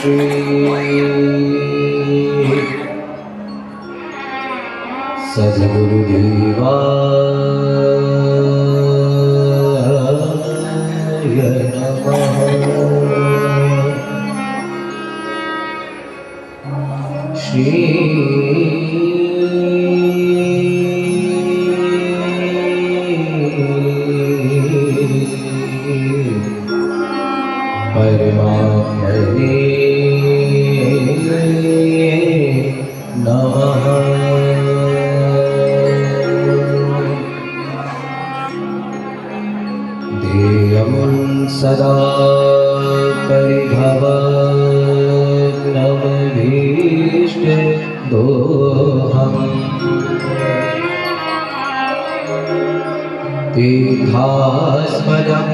श्री सद्गुरुदेवाय नमः। श्री परमात्मने नमः। ध्येयं सदा परिभवग्नमभीष्टदोहम् तीर्थास्पदं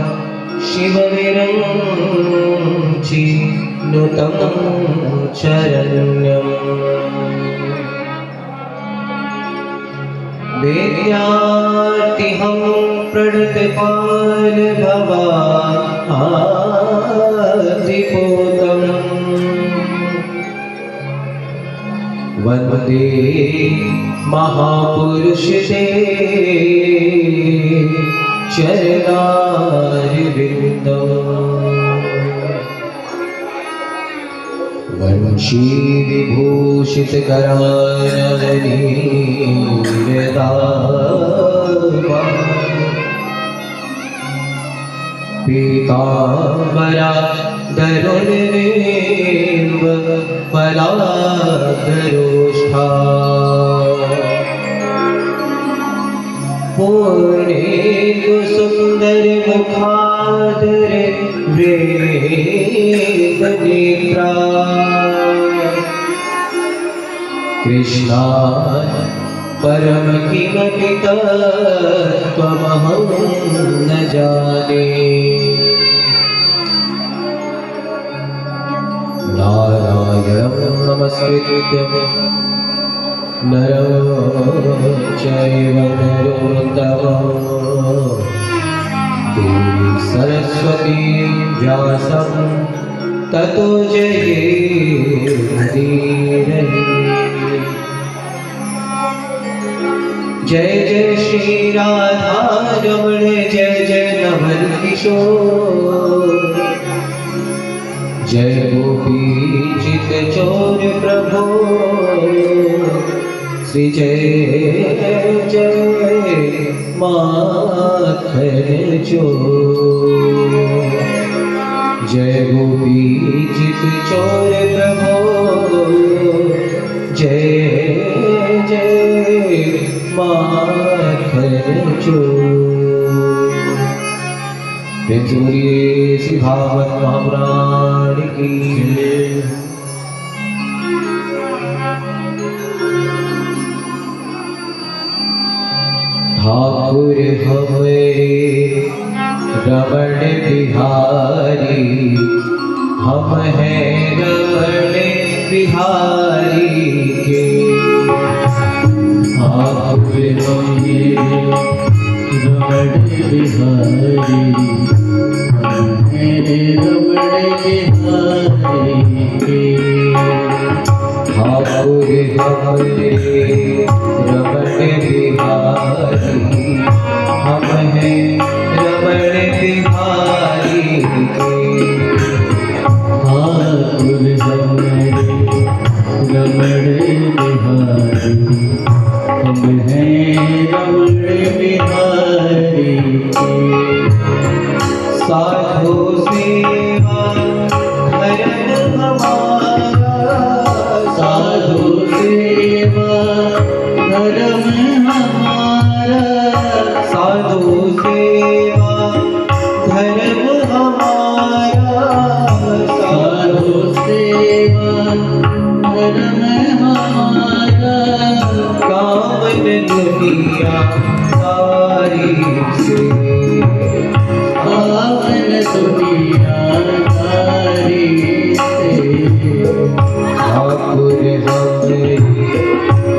शिवविरञ्चिनुतं शरण्यम् वेद्यार्तिहं प्रणतपालभवादिपोतम् वन्दे महापुरुषते चरणारविन्दम्। वंशी विभूषितकरानवनीरदावा पीताम्बरा दरुणिम्ब फलाधरोष्ठा पूर्णेन्दु सुन्दर मुखादर वेदनेत्रा कृष्णा परम किमपि तत्त्वमहं न जाने। नारायणं नमस्कृत्य नरं चैव नरोत्तमं देवीं सरस्वतीं व्यासं ततो जयेत्। जय जय श्री राधा रमण जय जय नवल किशोर जय गोपी चित चोर प्रभो श्री जय जय माखन चोर जय गोपी चित चोर प्रभो जय जय माखन चोर। प्रेम से बोलिए श्री भागवत महापुराण की। ठाकुर हमें रमण बिहारी हम हैं रमण बिहारी के। ठाकुर हमें रमण बिहारी हम हैं रमण बिहारी के। ठाकुर हमें रमण बिहारी हम हैं रमण बिहारी के। ठाकुर हमें रमण बिहारी हम हैं रमण बिहारी के। साधु सेवा धर्म हमारा साधु सेवा धर्म हमारा साधु सेवा धर्म हमारा साधु सेवा धर्म हमारा कामन दुनिया सारी से पावन दुनिया सारी से। ठाकुर हमें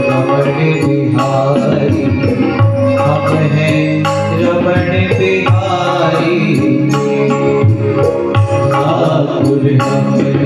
रमण बिहारी हम हैं रमण बिहारी। ठाकुर हमें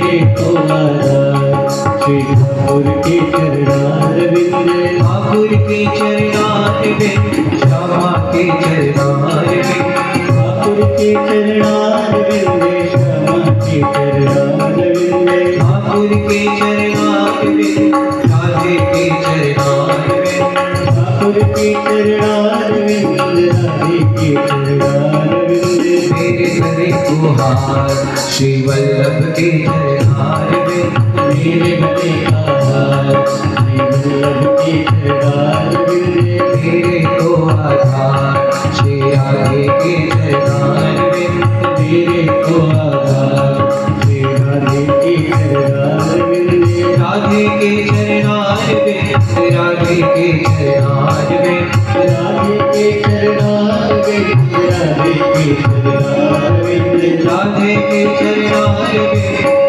मेरे को आधार श्री ठाकुर के चरणारविंद ठाकुर के चरणारविंद श्यामा के चरणारविंद ठाकुर के चरणारविंद श्यामा के चरणारविंद ठाकुर के चरणारविंद राधे के चरणारविंद ठाकुर के चरणारविंद राधे के चरणारविंद मेरे गले को हार श्री वल्लभ के चरणारविंद मेरे गले का हार श्री वल्लभ के चरणारविंद मेरे को आधार श्री राधे के चरणारविंद मेरे को आधार श्री राधे के चरणारविंद राधे के चरणारविंद राधे के चरणारविंद राधे के चरणारविंद राधे के चरणारविंद राधे के चरणारविंद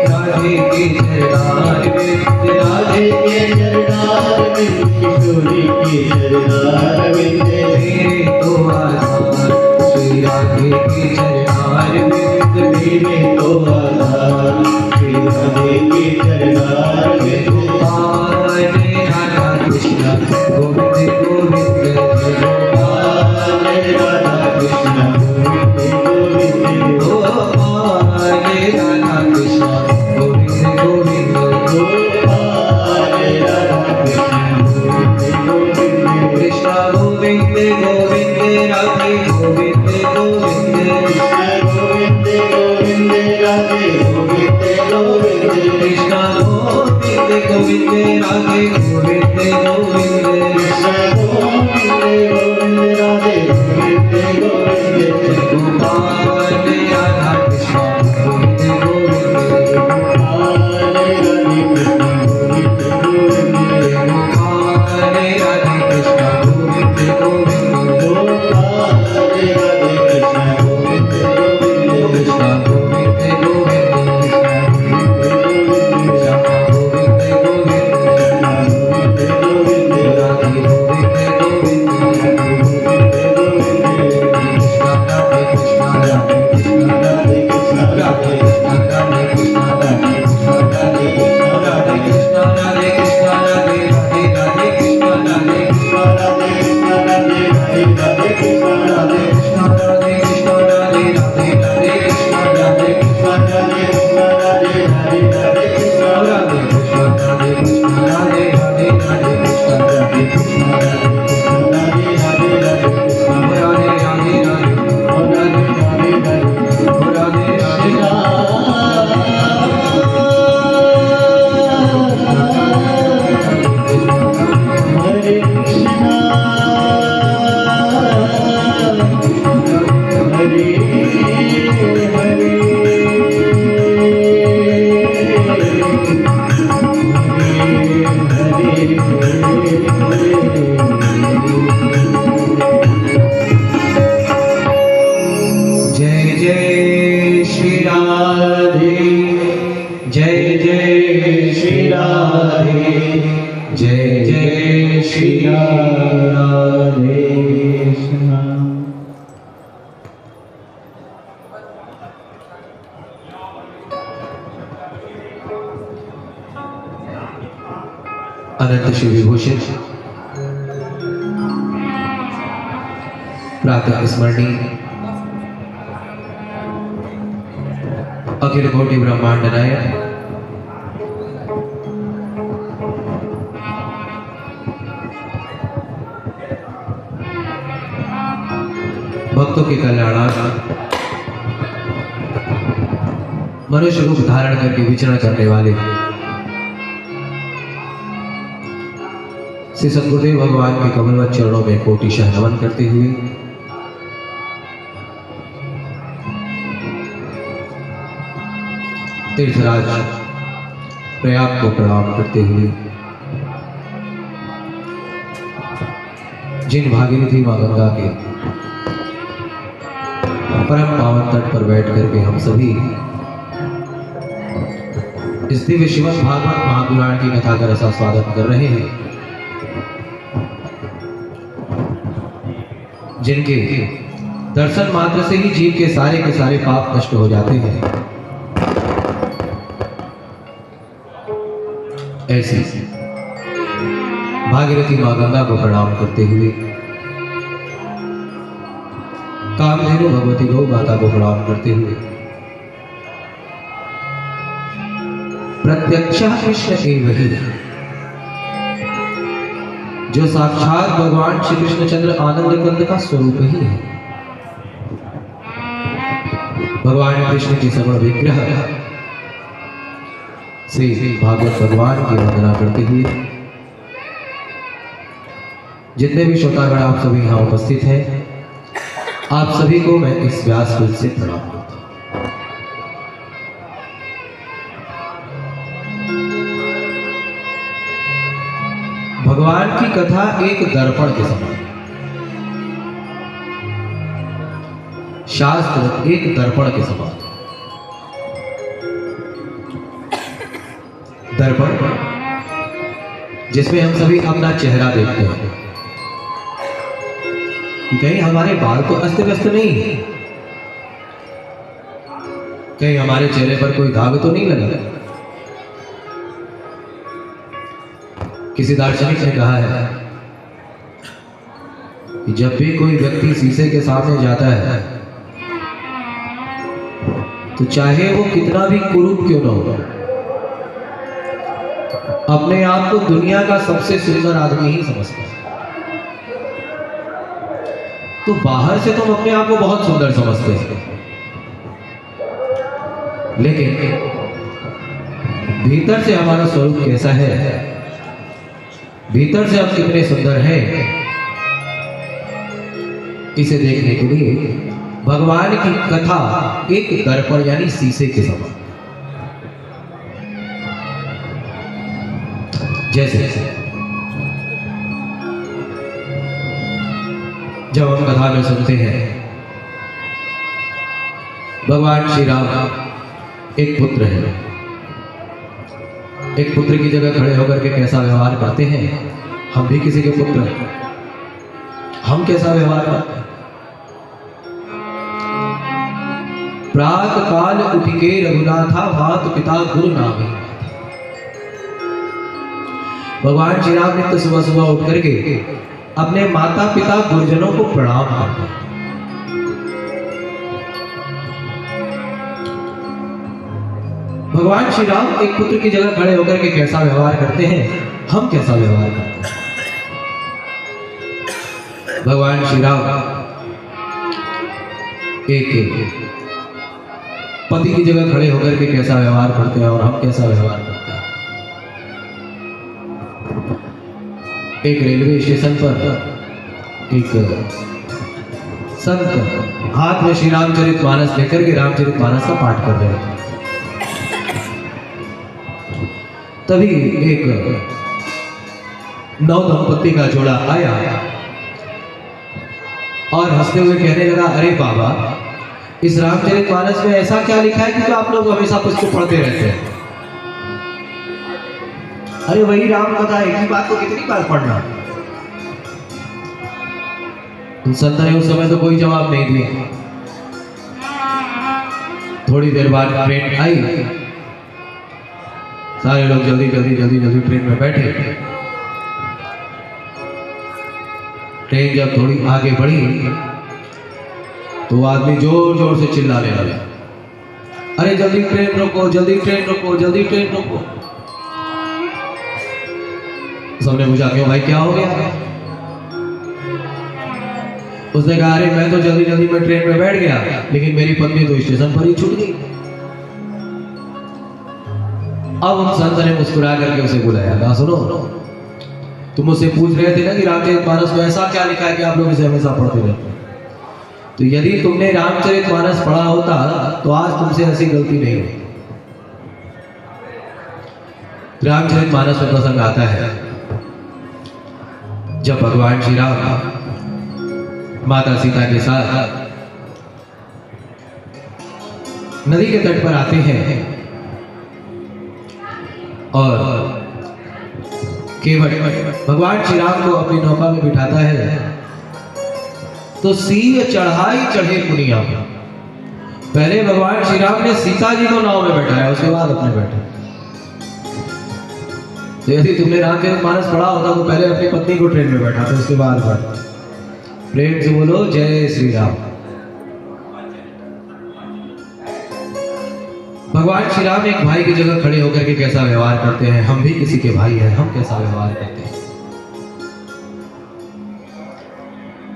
राधे के चरणारविंद राधे के चरणारविंद किशोरी के चरणारविंद मेरे को आधार श्री राधे के चरणारविंद मेरे को आधार श्री राधे के चरणारविंद गोपाल राधा कृष्ण गोविंद गोविंद जय गोपाल राधा कृष्ण गोविंद गोपाल राधा कृष्ण गोविंद गोविंद गोपाल राधा कृष्ण गोविंद कृष्ण गोविंद गोविंद राधे गोविंद गोविंद गोविंद गोविंद राधे गोविंद गोविंद कृष्ण गोविंद गोविंद राधे गोविंद गोविंद गोविंद गोविंद राधे गोविंद गोविंद गोपाल राधा कृष्ण गोविंद गोविंद गोपाल राधे कृष्ण गोविंद गोविंद गोपाल राधे कृष्ण गोविंद गोविंद गोपाल राधे कृष्ण गोविंद गोविंद कृष्ण गोविंद गोविंद श्यामा गोविंद गोविंद राधे गोविंद गोविंद कृष्ण राधे कृष्ण राधे कृष्ण राधे कृष्ण राधे कृष्ण राधे कृष्ण राधे कृष्ण राधे कृष्ण राधे कृष्ण राधे राधे राधे कृष्ण राधे कृष्ण राधे कृष्ण राधे कृष्ण राधे कृष्ण राधे राधे राधे कृष्ण राधे कृष्ण राधे कृष्ण राधे राधे राधे कृष्ण राधे कृष्ण राधे राधे राधे राधे राधे हरे कृष्णा हरे हरे जय जय श्री राधे जय जय श्री राधे जय जय श्री राधे अनंत श्री विभूषण प्रातः स्मरणीय अखिल कोटि ब्रह्मांड नायक भक्तों के कल्याणार्थ मनुष्य रूप धारण करके विचरण करने वाले श्री सद्गुरुदेव भगवान के कमलवत चरणों में कोटिशः नमन करते हुए तीर्थराज प्रयाग को प्रणाम करते हुए जिन भागीरथी मां गंगा के परम पावन तट पर बैठ करके हम सभी इस दिव्य श्रीमद् भागवत महापुराण की कथा का रसा स्वागत कर रहे हैं, जिनके दर्शन मात्र से ही जीव के सारे पाप नष्ट हो जाते हैं। ऐसी भागीरथी मां गंगा को प्रणाम करते हुए, कामधेनु भगवती गौ माता को प्रणाम करते हुए, प्रत्यक्ष कृष्ण एव ही, जो साक्षात भगवान श्री कृष्णचंद्र आनंद कंद का स्वरूप ही है, भगवान कृष्ण के समण विग्रह श्री भागवत भगवान की वंदना करते हुए, जितने भी श्रोतागण आप सभी यहाँ उपस्थित हैं, आप सभी को मैं इस व्यासपीठ से प्रणाम करता हूँ। भगवान की कथा एक दर्पण के समान, शास्त्र एक दर्पण के समान। दर्पण जिसमें हम सभी अपना चेहरा देखते हैं कि कहीं हमारे बाल तो अस्त व्यस्त नहीं है, कहीं हमारे चेहरे पर कोई दाग तो नहीं लगा। किसी दार्शनिक ने कहा है कि जब भी कोई व्यक्ति शीशे के सामने जाता है तो चाहे वो कितना भी कुरूप क्यों न हो, अपने आप को दुनिया का सबसे सुंदर आदमी ही समझता है। तो बाहर से तुम अपने आप को बहुत सुंदर समझते हैं, लेकिन भीतर से हमारा स्वरूप कैसा है, भीतर से हम कितने सुंदर हैं, इसे देखने के लिए भगवान की कथा एक दर्पण यानी शीशे के समान। जैसे जब हम कथा में सुनते हैं भगवान श्री राम एक पुत्र है, एक पुत्र की जगह खड़े होकर के कैसा व्यवहार करते हैं, हम भी किसी के पुत्र हैं, हम कैसा व्यवहार करते हैं। प्रात काल उठ के रघुनाथा मात पिता गुरु नामे, भगवान श्री राम ने तो सुबह सुबह उठ करके अपने माता पिता गुरुजनों को प्रणाम करते हैं। भगवान श्री राम एक पुत्र की जगह खड़े होकर के कैसा व्यवहार करते हैं, हम कैसा व्यवहार करते हैं। भगवान श्री राम एक पति की जगह खड़े होकर के कैसा व्यवहार करते हैं और हम कैसा व्यवहार करते हैं। एक रेलवे स्टेशन पर एक संत हाथ में श्री रामचरितमानस लेकर के रामचरितमानस का पाठ कर रहे थे। तभी एक नव दंपत्ति का जोड़ा आया और हंसते हुए कहने लगा, अरे बाबा, इस रामचरितमानस में ऐसा क्या लिखा है कि जो आप लोग हमेशा पुस्तक पढ़ते रहते हैं। अरे वही राम कथा, एक ही बात को कितनी बार पढ़ना। उन संत ने उस समय तो कोई जवाब नहीं दिया। थोड़ी देर बाद ट्रेन आई, सारे लोग जल्दी ट्रेन में बैठे। ट्रेन जब थोड़ी आगे बढ़ी तो आदमी जोर जोर से चिल्लाने लगा, अरे जल्दी ट्रेन रोको, जल्दी ट्रेन रोको, जल्दी ट्रेन रोको। सबने पूछा, क्यों भाई, क्या हो गया? उसने कहा, अरे मैं तो जल्दी में ट्रेन में बैठ गया, लेकिन मेरी पत्नी तो स्टेशन पर ही छूट गई। अब उन संत ने मुस्कुरा करके उसे बुलाया, कहा, सुनो, तुम मुझसे पूछ रहे थे ना कि रामचरितमानस में ऐसा क्या लिखा है कि आप लोग इसे हमेशा पढ़ते रहते हैं। तो यदि तुमने रामचरितमानस पढ़ा होता तो आज तुमसे ऐसी गलती नहीं हुई। रामचरितमानस में प्रसंग आता है जब भगवान श्री राम माता सीता के साथ नदी के तट पर आते हैं और केवल भगवान श्री राम को अपनी नौका में बिठाता है तो सीय चढ़ाई चढ़े पुनिया। पहले भगवान श्री राम ने सीता जी को नाव में बैठाया, उसके बाद अपने बैठे। तो यदि तुमने रामचरितमानस पढ़ा होता तो पहले अपनी पत्नी को ट्रेन में बैठा था, उसके बाद पढ़। प्रेम से बोलो जय श्री राम। भगवान श्री राम एक भाई की जगह खड़े होकर के कैसा व्यवहार करते हैं, हम भी किसी के भाई हैं, हम कैसा व्यवहार करते हैं।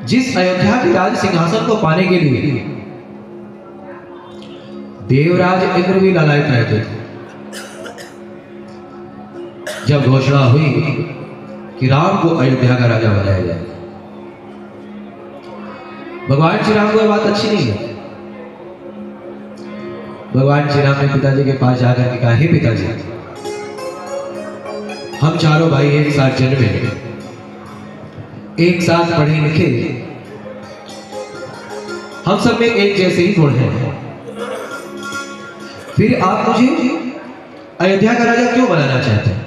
जिस अयोध्या के राज सिंहासन को पाने के लिए देवराज इंद्र भी लालायित रहते थे, जब घोषणा हुई कि राम को अयोध्या का राजा बनाया जाए, भगवान श्री राम को यह बात अच्छी नहीं है। भगवान श्री राम ने पिताजी के पास जाकर के कहा, हे पिताजी, हम चारों भाई एक साथ जन्मे, एक साथ पढ़े लिखे, हम सब में एक जैसे ही गुण हैं, फिर आप मुझे अयोध्या का राजा क्यों बनाना चाहते हैं?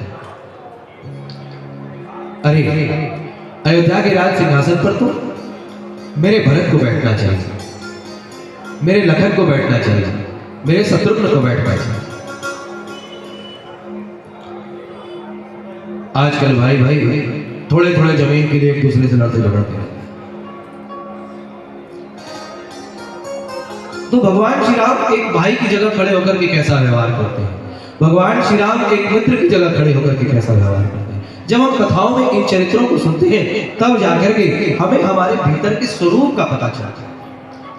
अरे अयोध्या के राज सिंहासन पर तो मेरे भरत को बैठना चाहिए, मेरे लखन को बैठना चाहिए, मेरे शत्रुघ्न को बैठना चाहिए। आजकल भाई भाई थोड़े थोड़े जमीन के लिए एक दूसरे से लड़ते झगड़ते हैं। तो भगवान श्री राम एक भाई की जगह खड़े होकर के कैसा व्यवहार करते हैं, भगवान श्री राम एक मित्र की जगह खड़े होकर के कैसा व्यवहार करते हैं। जब हम कथाओं में इन चरित्रों को सुनते हैं तब जाकर के हमें हमारे भीतर के स्वरूप का पता चलता है,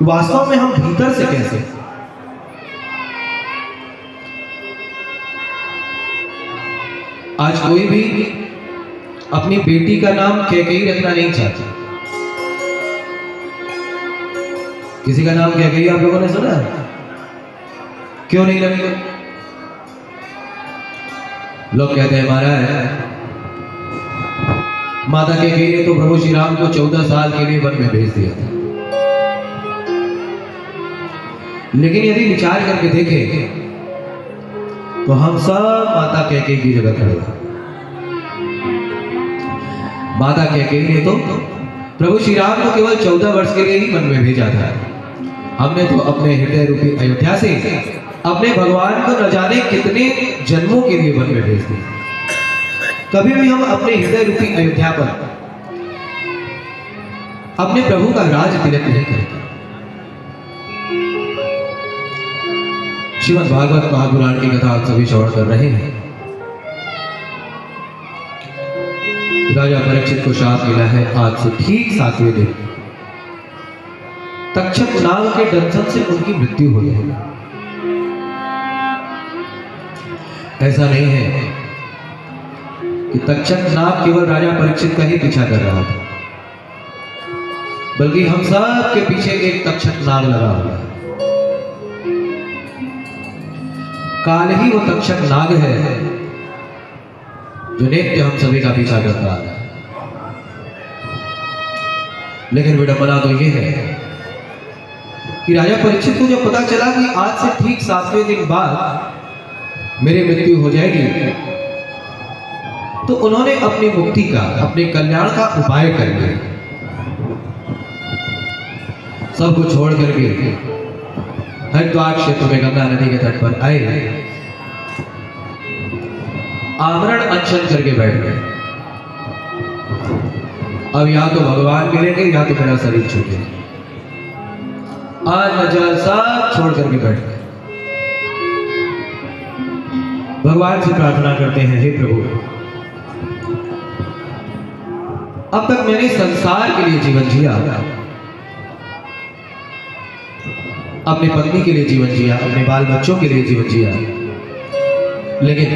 वास्तव में हम भीतर से कैसे। आज कोई भी अपनी बेटी का नाम कैकेयी रखना नहीं चाहता। किसी का नाम कैकेयी आप लोगों ने सुना है? क्यों नहीं रखते? लोग कहते हैं महाराज माता कैकेयी ने तो प्रभु श्री राम को 14 साल के लिए वन में भेज दिया था। लेकिन यदि विचार करके देखें तो हम सब माता कैकेयी की जगह खड़े हैं। माता कैकेयी ने तो प्रभु श्री राम को केवल 14 वर्ष के लिए ही वन में भेजा था। हमने तो अपने हृदय रूपी अयोध्या से अपने भगवान को न जाने कितने जन्मों के लिए वन में भेज दिया। कभी भी हम अपने हृदय रूपी अयोध्या पर अपने प्रभु का राज तिलक नहीं करते। श्रीमद् भागवत महापुराण की कथा आप सभी श्रवण कर रहे हैं। राजा परीक्षित को शाप मिला है आज से ठीक 7वें दिन तक्षक नाग के दंशन से उनकी मृत्यु हो जाएगी। ऐसा नहीं है कि तक्षक नाग केवल राजा परीक्षित का ही पीछा कर रहा था, बल्कि हम सब के पीछे एक तक्षक नाग लगा हुआ है। काल ही वो तक्षक नाग है जो नित्य हम सभी का पीछा करता है। लेकिन विडंबना तो ये है कि राजा परीक्षित को जब पता चला कि आज से ठीक 7वें दिन बाद मेरी मृत्यु हो जाएगी, तो उन्होंने अपनी मुक्ति का, अपने कल्याण का उपाय कर लिया। सबको छोड़ करके हरिद्वार क्षेत्र में गंगा नदी के तट पर आए, आमरण अनशन करके बैठ गए। अब या तो भगवान मिलेंगे या तो मेरा शरीर छूटेगा। आज नजर सब छोड़ करके बैठ गए। भगवान से प्रार्थना करते हैं, हे प्रभु, अब तक मैंने संसार के लिए जीवन जिया, अपनी पत्नी के लिए जीवन जिया, अपने बाल बच्चों के लिए जीवन जिया, लेकिन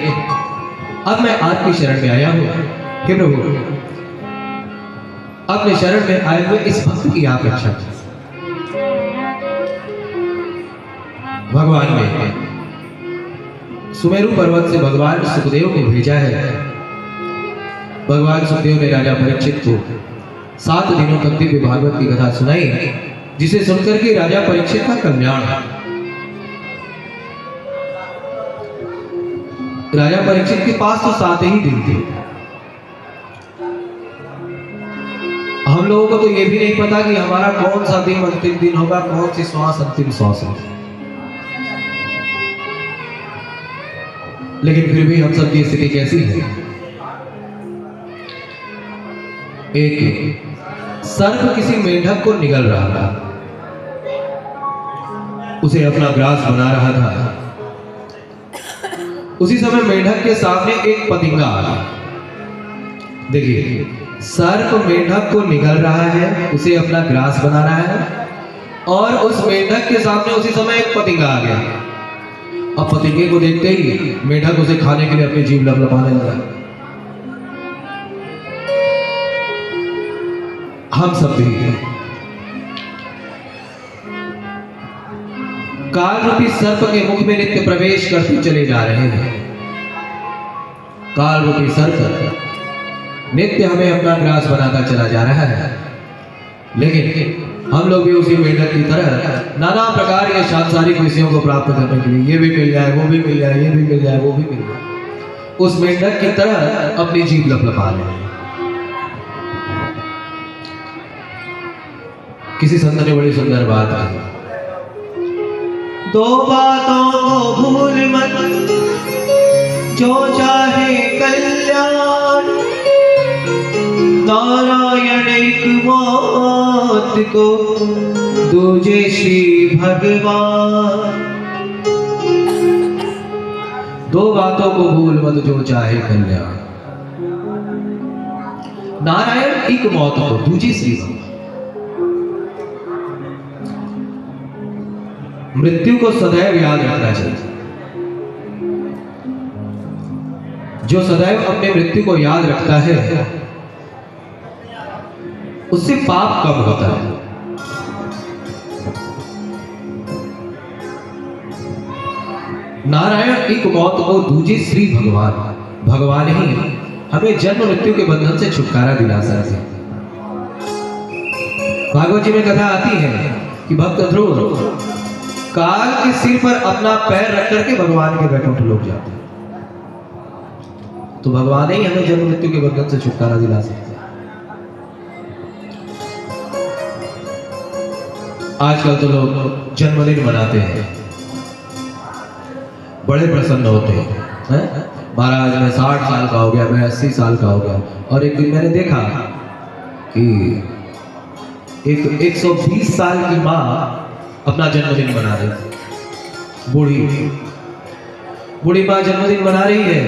अब मैं आपकी शरण में आया हूं। हे प्रभु, अपने शरण में आए हुए इस भक्त की आप रक्षा करें। भगवान ने सुमेरु पर्वत से भगवान सुखदेव को भेजा है। भगवान सुखदेव ने राजा परीक्षित को 7 दिनों तक दिव्य भागवत की कथा सुनाई, जिसे सुनकर के राजा परीक्षित का कल्याण। राजा परीक्षित के पास तो 7 ही दिन थे। हम लोगों को तो यह भी नहीं पता कि हमारा कौन सा दिन अंतिम दिन होगा, कौन सी श्वास अंतिम श्वास होगी। लेकिन फिर भी हम सबकी स्थिति कैसी है? एक सर्प किसी मेंढक को निगल रहा था, उसे अपना ग्रास बना रहा था। उसी समय मेंढक के सामने एक पतिंगा आ गया। देखिए, सर्प मेंढक को निगल रहा है, उसे अपना ग्रास बना रहा है, और उस मेंढक के सामने उसी समय एक पतिंगा आ गया। अब पतिंगे को देखते ही मेंढक उसे खाने के लिए अपनी जीभ लपलपाने लगा। हम सब भी काल रूपी सर्प के मुख में नित्य प्रवेश करते चले जा रहे हैं। काल रूपी सर्प नित्य हमें अपना ग्रास बनाता चला जा रहा है, लेकिन हम लोग भी उसी मेंढक की तरह नाना प्रकार के सांसारिक विषयों को प्राप्त करने के लिए ये भी मिल जाए, वो भी मिल जाए, ये भी मिल जाए, वो भी मिल जाए, उस मेंढक की तरह अपनी जीभ लपलपा रहे हैं। किसी संत ने बड़ी सुंदर बात कही, दो बातों को भूल मत, जो चाहे कल्याण, नारायण एक मौत को, दूजे श्री भगवान। दो बातों को भूल मत, जो चाहे कल्याण, नारायण एक मौत को, दूजे श्री भगवान। मृत्यु को सदैव याद रखना चाहिए। जो सदैव अपने मृत्यु को याद रखता है उससे पाप कम होता है। नारायण एक मौत को, दूजे श्री भगवान। भगवान ही हमें जन्म मृत्यु के बंधन से छुटकारा दिला सकते हैं। भागवत जी में कथा आती है कि भक्त ध्रुव काल के सिर पर अपना पैर रख करके भगवान के वैकुंठ लोग जाते हैं। तो भगवान ही हमें जन्म मृत्यु के बंधन से छुटकारा दिला सकते हैं। आजकल तो लोग जन्मदिन मनाते हैं, बड़े प्रसन्न होते हैं। महाराज मैं 60 साल का हो गया, मैं 80 साल का हो गया। और एक दिन मैंने देखा कि एक 120 साल की माँ अपना जन्मदिन मना रही थी। बूढ़ी माँ जन्मदिन मना रही है।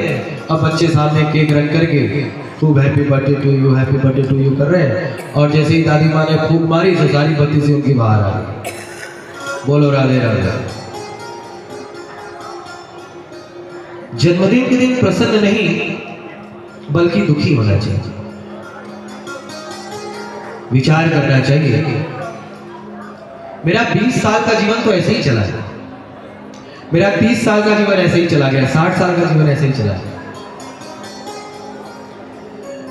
अब बच्चे सामने केक रख करके खूब happy birthday to you, happy birthday to you कर रहे हैं। और जैसे ही दादी माँ ने फूंक मारी तो सारी बत्ती से उनकी बाहर आ गई। बोलो राधे राधे। जन्मदिन के दिन प्रसन्न नहीं बल्कि दुखी होना चाहिए। विचार करना चाहिए, मेरा 20 साल का जीवन तो ऐसे ही चला है, मेरा 30 साल का जीवन ऐसे ही चला गया, 60 साल का जीवन ऐसे ही चला गया।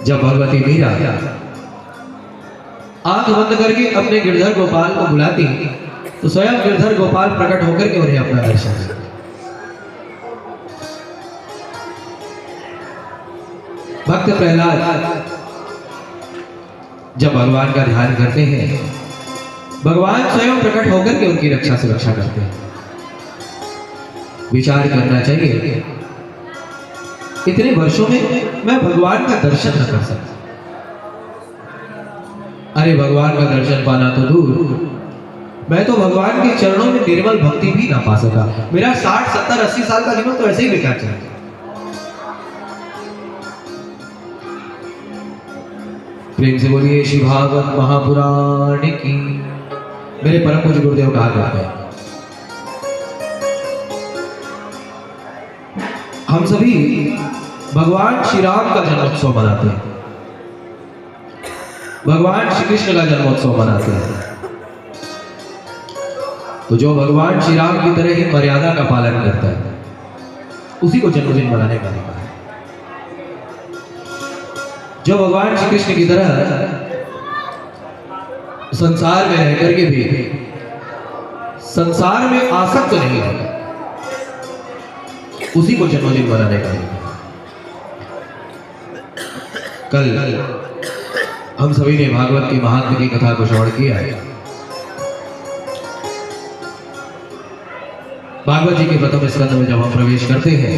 जब भगवती मीरा आंख बंद करके अपने गिरधर गोपाल को बुलाती तो स्वयं गिरधर गोपाल प्रकट होकर के उन्हें अपना दर्शन देते। भक्त प्रहलाद जब भगवान का ध्यान करते हैं, भगवान स्वयं प्रकट होकर के उनकी रक्षा सुरक्षा करते हैं। विचार करना चाहिए, इतने वर्षों में मैं भगवान का दर्शन न कर सकता। अरे भगवान का दर्शन पाना तो दूर, मैं तो भगवान के चरणों में निर्मल भक्ति भी ना पा सका। मेरा 60, 70, 80 साल का जीवन तो ऐसे ही बेकार चला। प्रेम से बोलिए श्री भागवत महापुराण की। मेरे परम पूज्य गुरुदेव कहा करते हैं, हम सभी भगवान श्री राम का जन्मोत्सव मनाते हैं, भगवान श्री कृष्ण का जन्मोत्सव मनाते हैं। तो जो भगवान श्री राम की तरह ही मर्यादा का पालन करता है उसी को जन्मदिन मनाने का अधिकार है। जो भगवान श्री कृष्ण की तरह संसार में रह करके भी संसार में आसक्त नहीं होता उसी को जन्मदिन मनाने का अधिकार। कल हम सभी ने भागवत के महात्म्य की कथा को श्रवण किया है। भागवत जी के प्रथम स्कंद में जब हम प्रवेश करते हैं,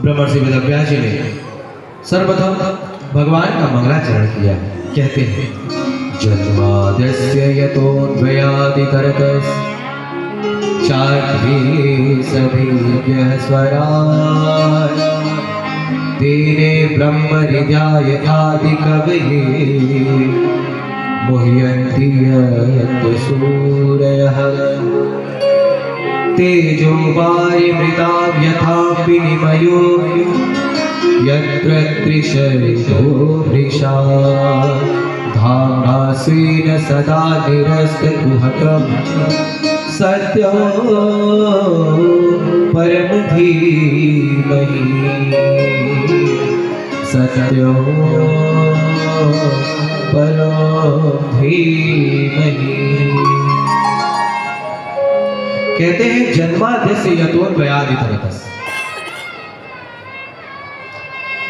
ब्रह्मर्षि वेदव्यास जी ने सर्वप्रथम भगवान का मंगलाचरण किया। कहते हैं जन्माद्यस्य यतोऽन्वयादितरतश्चार्थे सभेभ्यः स्वराट् तेने ब्रह्महृदाय आदिकवये मुह्यन्ति यत्र सूरयः तेजो वायुमृतां यथा विनिमयो यत्र त्रिशर्धो वृषा धाम्ना स्वेन सदा निरस्तकुहकं सत्यो परम धीमहि सत्यो परम धीमहि। कहते हैं जन्माद्यस्य यतोऽन्वयादितरतस्,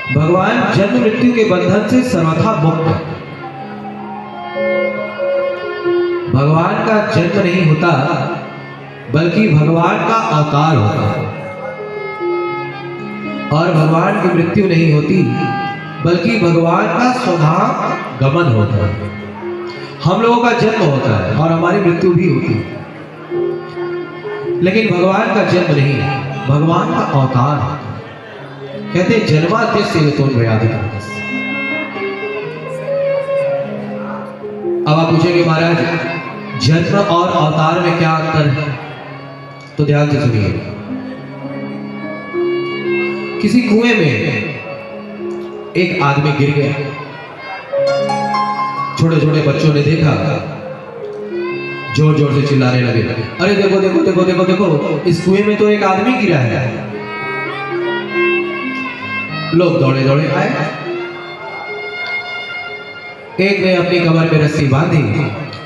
भगवान जन्म मृत्यु के बंधन से सर्वथा मुक्त है। भगवान का जन्म नहीं होता बल्कि भगवान का अवतार होता है, और भगवान की मृत्यु नहीं होती बल्कि भगवान का स्वभाव गमन होता है। हम लोगों का जन्म होता है और हमारी मृत्यु भी होती है, लेकिन भगवान का जन्म नहीं है, भगवान का अवतार है। कहते हैं जन्माद्यस्य यतोऽन्वयादितरतस्। अब आप पूछेंगे महाराज जन्म और अवतार में क्या अंतर है? तो ध्यान से सुनिए। किसी कुएं में एक आदमी गिर गया। छोटे छोटे बच्चों ने देखा, जोर जोर से चिल्लाने लगे, अरे देखो देखो देखो देखो देखो, इस कुएं में तो एक आदमी गिरा है। लोग दौड़े दौड़े आए। एक ने अपनी कमर में रस्सी बांधी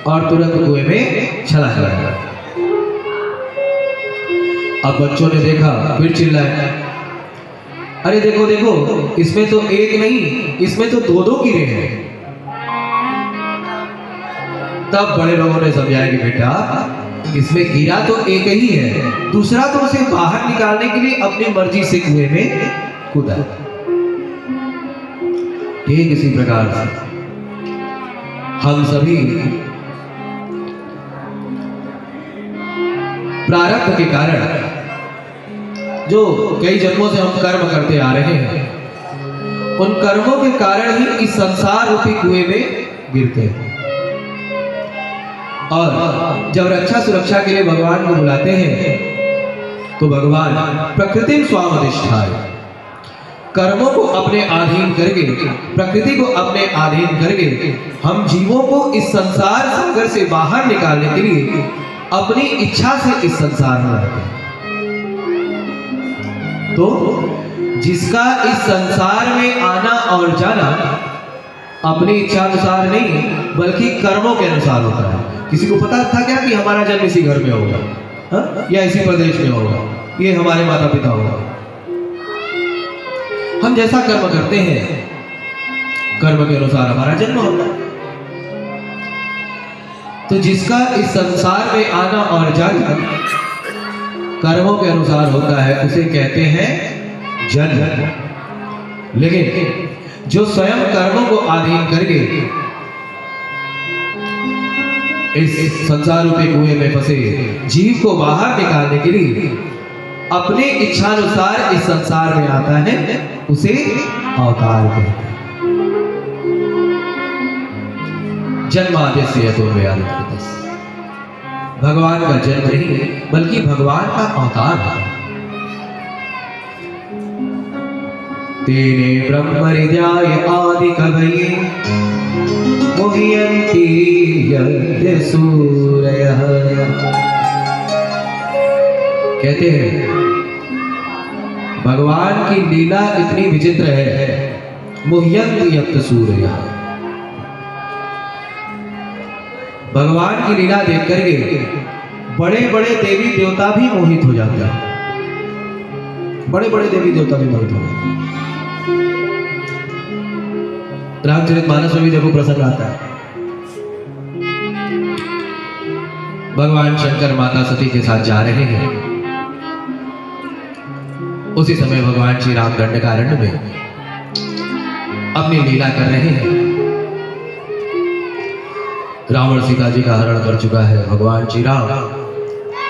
और तुरंत कुएं में छलांग लगाया। अब बच्चों ने देखा, फिर चिल्लाए, अरे देखो देखो, इसमें तो एक नहीं, इसमें तो दो दो गिरे हैं। तब बड़े लोगों ने समझाया कि बेटा इसमें गिरा तो एक ही है, दूसरा तो उसे बाहर निकालने के लिए अपनी मर्जी से कुएं में कूदा। ठीक इसी प्रकार से हम सभी प्रारब्ध के कारण जो कई जन्मों से हम कर्म करते आ रहे हैं, उन कर्मों के कारण ही इस संसार रूपी कुएं में गिरते हैं। और जब रक्षा सुरक्षा के लिए भगवान को बुलाते हैं तो भगवान प्रकृति स्वामधिष्ठाय, कर्मों को अपने अधीन करके, प्रकृति को अपने अधीन करके हम जीवों को इस संसार सागर से बाहर निकालने के लिए अपनी इच्छा से इस संसार में रहते हैं। तो जिसका इस संसार में आना और जाना अपनी इच्छा अनुसार नहीं बल्कि कर्मों के अनुसार होता है। किसी को पता था क्या कि हमारा जन्म इसी घर में होगा, या इसी प्रदेश में होगा, ये हमारे माता पिता होगा। हम जैसा कर्म करते हैं कर्म के अनुसार हमारा जन्म होता है। तो जिसका इस संसार में आना और जाना कर्मों के अनुसार होता है उसे कहते हैं जन्म। लेकिन जो स्वयं कर्मों को अधीन करके इस संसार रूपी कुएं में फंसे जीव को बाहर निकालने के लिए अपने इच्छानुसार इस संसार में आता है उसे अवतार कहते हैं। जन्माद्यस्य यतोऽन्वयादितरतस्, भगवान का जन्म नहीं बल्कि भगवान का अवतार है। तेने ब्रह्महृदाय आदिकवये मुह्यन्ति यत्र सूरयः। कहते हैं भगवान की लीला इतनी विचित्र है, मुह्यन्ति यत्र सूरयः। भगवान की लीला देख करके बड़े बड़े देवी देवता भी मोहित हो जाते हैं, बड़े बड़े देवी देवता भी मोहित हो जाते हैं। रामचरितमानस में भी देखो प्रसंग आता है, भगवान शंकर माता सती के साथ जा रहे हैं। उसी समय भगवान श्री राम दंडकारण्य में अपनी लीला कर रहे हैं। रावण सीता जी का हरण कर चुका है। भगवान श्री राम,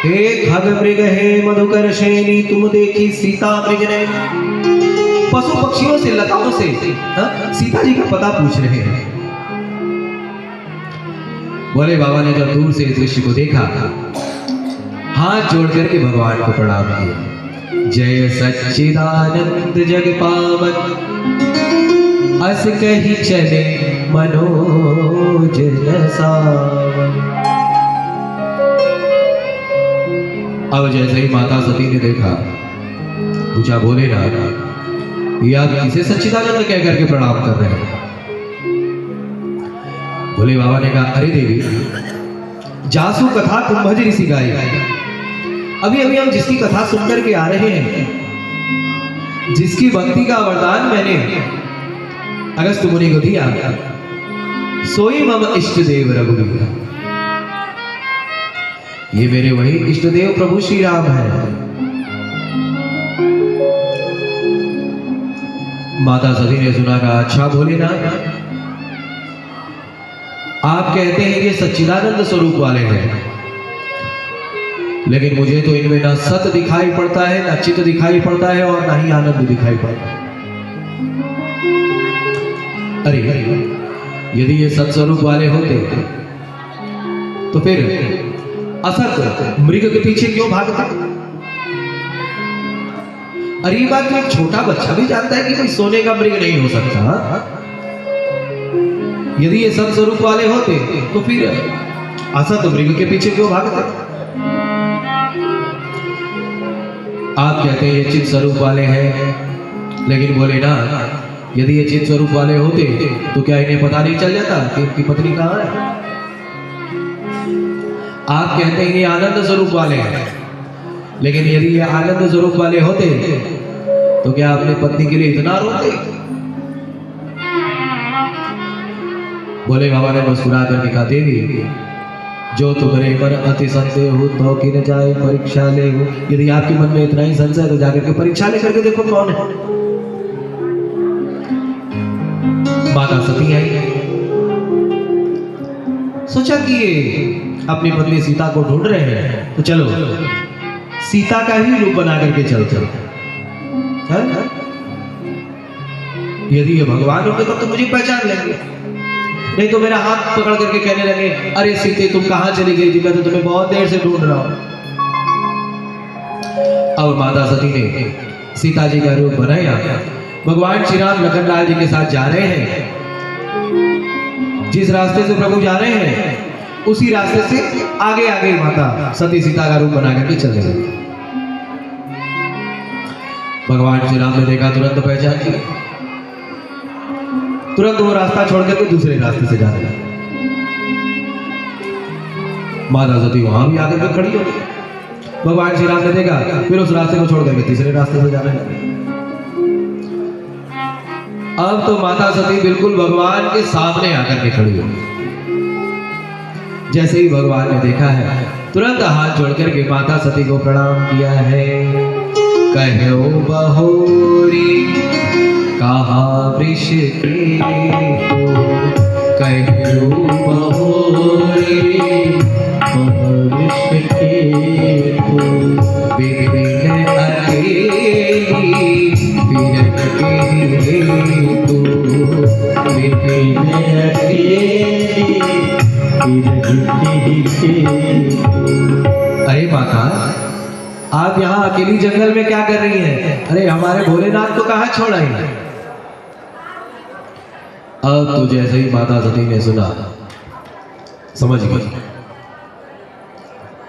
हे खग मृग हे मधुकर श्रेणी, तुम देखी सीता मृग ने। पशु पक्षियों से, लताओं से सीता जी का पता पूछ रहे हैं। बोले बाबा ने जब दूर से इस दृश्य को देखा, हाथ जोड़ करके भगवान को प्रणाम किया। जय सच्चिदानंद जग पावन, अस कही चले मनोज सावन। अब जैसे ही माता सती ने देखा, पूछा बोले ना ये आप किसे सच्चिदानंद कह करके प्रणाम कर रहे हैं? बोले बाबा ने कहा, अरे देवी, जासु कथा कुंभज ऋषि गाई। अभी अभी हम जिसकी कथा सुनकर के आ रहे हैं, जिसकी भक्ति का वरदान मैंने अगस्त मुनि को दिया, सोई मम इष्ट देव रघुवीर। ये मेरे वही इष्ट देव प्रभु श्री राम है। माता सती ने सुना, कहा अच्छा बोले ना, आप कहते हैं ये सच्चिदानंद स्वरूप वाले हैं, लेकिन मुझे तो इनमें ना सत दिखाई पड़ता है, ना चित दिखाई पड़ता है, और ना ही आनंद दिखाई पड़ता है। अरे यदि ये सत स्वरूप वाले होते तो फिर असत मृग के पीछे क्यों भागता? अरे ये बात तो एक छोटा बच्चा भी जानता है कि कोई सोने का मृग नहीं हो सकता। यदि ये सत स्वरूप वाले होते तो फिर असत मृग के पीछे क्यों भागता? आप कहते हैं ये चित स्वरूप वाले हैं, लेकिन बोले ना, यदि ये चित स्वरूप वाले होते तो क्या इन्हें पता नहीं चल जाता कि इनकी पत्नी कहां है? आप कहते हैं ये आनंद स्वरूप वाले हैं, लेकिन यदि ये आनंद स्वरूप वाले होते तो क्या अपनी पत्नी के लिए इतना रोते? बोले बाबा ने मुस्कुरा करके कहा, देवी, जो तुम्हारे मन अति संशय हो तो कि न जाए परीक्षा ले हो। यदि आपके मन में इतना ही संशय तो जाकर के परीक्षा लेकर के देखो कौन है। माता सती आई, सोचा कि ये अपनी पत्नी सीता को ढूंढ रहे हैं, तो चलो सीता का ही रूप बना करके चलते हैं। यदि ये भगवान होंगे तो मुझे पहचान लेंगे, नहीं तो मेरा हाथ पकड़ करके कहने लगे, अरे सीते तुम कहां चली गई थी, मैं तो तुम्हें बहुत देर से ढूंढ रहा हूं। अब माता सती ने सीता जी का रूप बनाया। भगवान श्री राम लखनलाल जी के साथ जा रहे हैं। जिस रास्ते से प्रभु जा रहे हैं उसी रास्ते से आगे आगे माता सती सीता का रूप बना करके चले गए। भगवान श्री राम ने देखा, तुरंत पहचान लिया, तुरंत वो रास्ता छोड़ करके दूसरे रास्ते से जाने लगे। माता सती वहां भी आकर के खड़ी हो गई। भगवान श्री राम ने देखा, फिर उस रास्ते को छोड़ करके तीसरे रास्ते से जाने लगे। अब तो माता सती बिल्कुल भगवान के सामने आकर के खड़ी हो गई। जैसे ही भगवान ने देखा है, तुरंत हाथ जोड़ करके माता सती को प्रणाम किया है। कहो बहोरी कहा वृष के हो, कहो बहोरी वृष के हो, बिन अकेली बिरन के तू, बिन अकेली अरे माता, आप यहाँ अकेली जंगल में क्या कर रही हैं? अरे हमारे भोलेनाथ को कहाँ छोड़ा है? अब तो जैसे ही माता सती ने सुना, समझ गई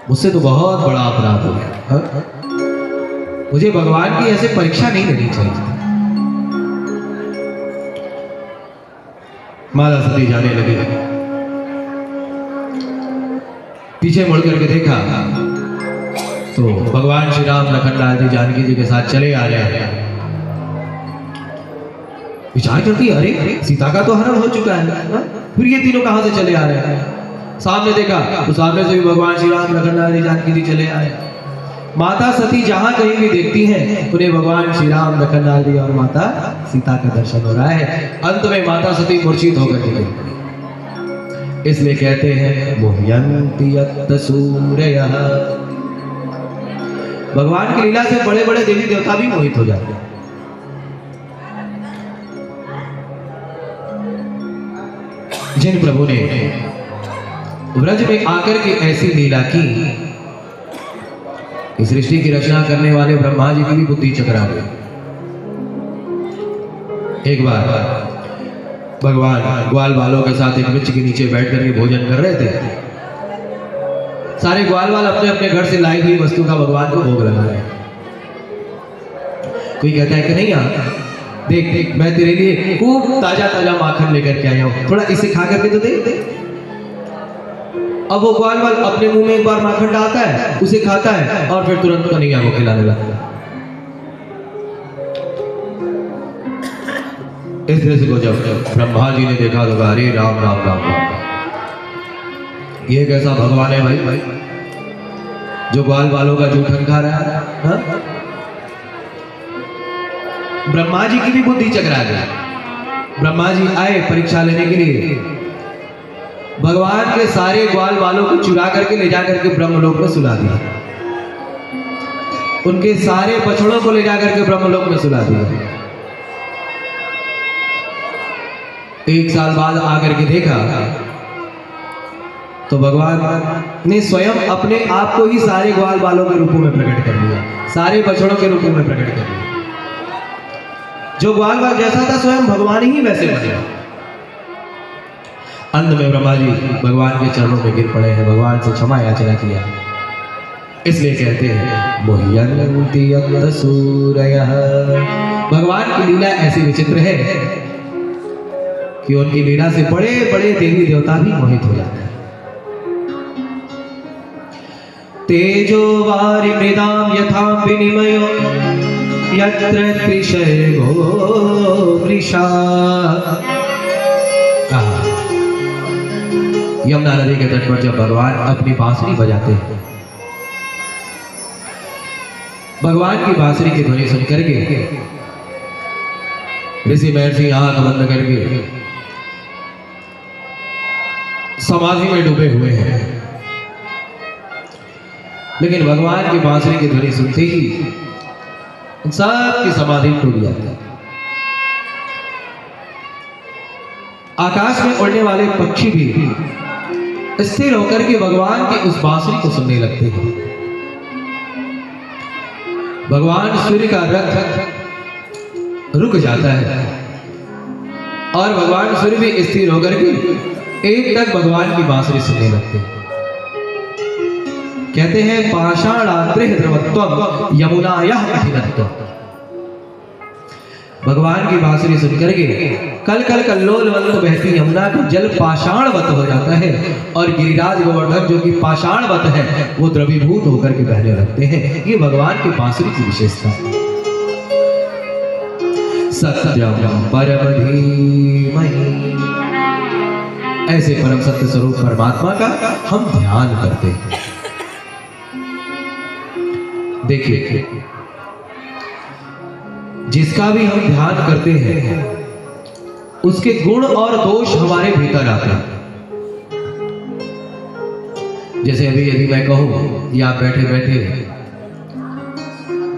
मुझसे तो बहुत बड़ा अपराध हो गया। मुझे भगवान की ऐसे परीक्षा नहीं लेनी चाहिए। माता सती जाने लगी। पीछे मुड़ करके देखा तो भगवान श्री राम लखनलाल जी जानकी जी के साथ चले आ रहे हैं। विचार करती, अरे सीता का तो हरण हो चुका है, फिर ये तीनों कहां से चले आ रहे हैं? सामने देखा तो सामने से भी भगवान श्री राम लखनलाल जी जानकी जी चले आए। माता सती जहां कहीं भी देखती हैं उन्हें भगवान श्री राम, लखन जी और माता सीता का दर्शन हो रहा है। अंत में माता सती मूर्छित होकर गिरी। इसलिए कहते हैं मोहयन्ति यत् सूरयः। भगवान की लीला से बड़े बड़े देवी देवता भी मोहित हो जाते हैं। जिन प्रभु ने व्रज में आकर के ऐसी लीला की, इस सृष्टि की रचना करने वाले ब्रह्मा जी की भी बुद्धि चकरा गई। एक बार भगवान ग्वाल बालों के साथ एक वृक्ष के नीचे बैठ करके भोजन कर रहे थे। सारे ग्वाल बाल अपने अपने घर से लाई हुई वस्तु का भगवान को भोग लगा रहे हैं। कोई कहता है कि नहीं यार देख देख, मैं तेरे लिए खूब ताजा ताजा माखन लेकर के आया हूं, थोड़ा इसे खा करके तो देख। अब वो ग्वाल बाल अपने मुंह में एक बार माखन डालता है, उसे खाता है और फिर तुरंत कन्हैया को खिलाने लगता है। इस दृश्य को जब ब्रह्मा जी ने देखा तो अरे राम राम राम राम, ये कैसा भगवान है भाई जो ग्वाल बालों का जूठन खा रहा है? हा? ब्रह्मा जी की भी बुद्धि चकरा गई। ब्रह्मा जी आए परीक्षा लेने के लिए। भगवान के सारे ग्वाल बालों को चुरा करके ले जाकर के ब्रह्मलोक में सुला दिया। उनके सारे बछड़ों को ले जाकर के ब्रह्मलोक में सुला दिया। एक साल बाद आकर के देखा तो भगवान ने स्वयं अपने आप को ही सारे ग्वाल बालों के रूपों में प्रकट कर दिया, सारे बछड़ों के रूपों में प्रकट कर दिया। जो ग्वाल बाल जैसा था स्वयं भगवान ही वैसे बने। अंत में ब्रह्मा जी भगवान के चरणों में गिर पड़े हैं, भगवान से क्षमा याचना किया। इसलिए कहते हैं मोहयन्ति यत् सूरयः। भगवान की लीला ऐसी विचित्र है कि उनकी लीला से बड़े बड़े देवी देवता भी मोहित हो जाते हैं। तेजो वारि मृदाम यथा विनिमयो यत्र त्रिशर्गो वृषा। यमुना नदी के तट पर जब भगवान अपनी बांसुरी बजाते हैं, भगवान की बांसुरी की ध्वनि सुन करके ऋषि महर्षि आंख बंद करके समाधि में डूबे हुए हैं। लेकिन भगवान की बांसुरी की ध्वनि सुनते ही सबकी समाधि टूट जाती है। आकाश में उड़ने वाले पक्षी भी स्थिर होकर के भगवान की उस बांसुरी को सुनने लगते हैं। भगवान सूर्य का रथ रुक जाता है और भगवान सूर्य भी स्थिर होकर के एक टक भगवान की बांसुरी सुनने लगते हैं। कहते हैं पाषाणाद्रिः द्रवत्वं यमुनायाः कठिनत्वम्। भगवान की बांसुरी सुन करके कल कल कल्लोल वल्ल बहती यमुना का जल पाषाणवत हो जाता है और गिरिराज गोवर्धन जो कि पाषाणवत है वो द्रवीभूत होकर के बहने लगते हैं। ये भगवान की बांसुरी की विशेषता है। सत्यम परम धीमहि। ऐसे परम सत्य स्वरूप परमात्मा का हम ध्यान करते हैं। देखिए जिसका भी हम ध्यान करते हैं उसके गुण और दोष हमारे भीतर आते हैं। जैसे अभी यदि मैं कहूं कि आप बैठे बैठे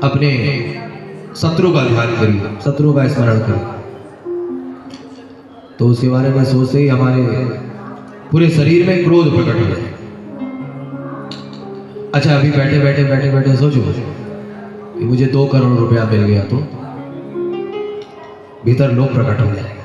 अपने शत्रु का ध्यान करिए, शत्रु का स्मरण करिए, तो उसके बारे में सोचते ही हमारे पूरे शरीर में क्रोध प्रकट हो जाए। अच्छा अभी बैठे बैठे बैठे बैठे सोचो कि मुझे 2 करोड़ रुपया मिल गया तो भीतर लोभ प्रकट हो जाएगा।